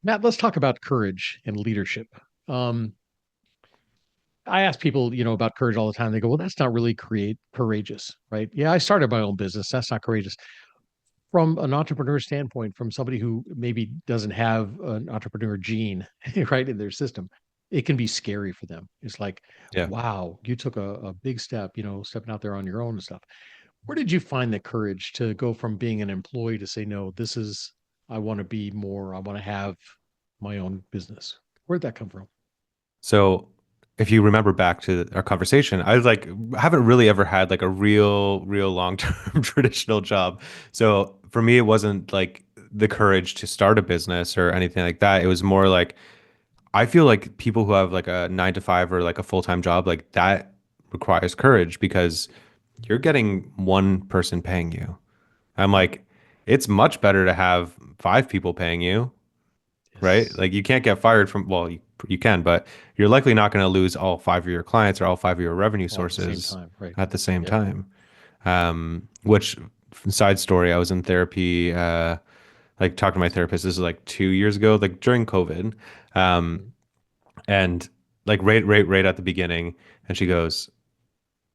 Matt, let's talk about courage and leadership. Um, I ask people, about courage all the time. They go, "Well, that's not really create courageous, right?" Yeah, I started my own business. That's not courageous. From an entrepreneur standpoint, from somebody who maybe doesn't have an entrepreneur gene, right, in their system, it can be scary for them. It's like, Yeah. wow, you took a big step, stepping out there on your own and stuff. Where did you find the courage to go from being an employee to say, no, I want to be more, I want to have my own business? Where'd that come from? So if you remember back to our conversation, I like haven't really ever had like a real long-term traditional job. So for me, it wasn't like the courage to start a business or anything like that. It was more like I feel like people who have like a 9 to 5 or like a full-time job, like that requires courage because you're getting one person paying you. I'm Right. like, it's much better to have five people paying you, right? Yes. Like you can't get fired from, well, you can, but you're likely not going to lose all five of your clients or all five of your revenue All at the same sources time. Right. at the same Yep. time. Which side story, I was in therapy, like talking to my therapist, this is like 2 years ago, like during COVID. Um, Mhm. and like right at the beginning, and she goes,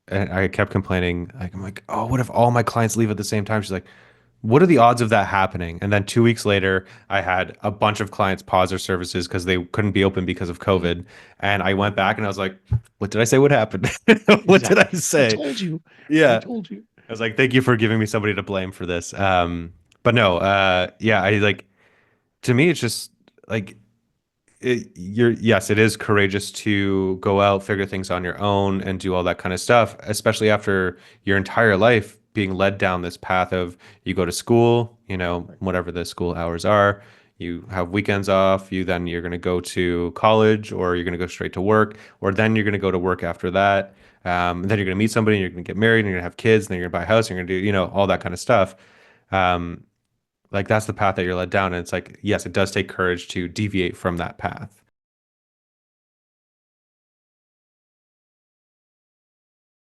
and I kept complaining, like, I'm like, oh, what if all my clients leave at the same time? She's like, what are the odds of that happening? And then 2 weeks later, I had a bunch of clients pause their services because they couldn't be open because of Mm. COVID. And I Right. went back and I was like, what did I say? What happened? What did I Exactly. I say? told you. I Yeah. told you. I was like, thank you for giving me somebody to blame for this. But no, yeah, I like, to me, it's just like yes, it is courageous to go out, figure things on your own, and do all that kind of stuff, especially after your entire life being led down this path of you go to school, Right. whatever the school hours are, you have weekends off, you're going to go to college, or you're going to go straight to work, or then you're going to go to work after that. Then you're going to meet somebody, and you're going to get married, and you're going to have kids, and then you're going to buy a house, and you're going to do, all that kind of stuff. Um, like that's the path that you're led down. And it's like, yes, it does take courage to deviate from that path.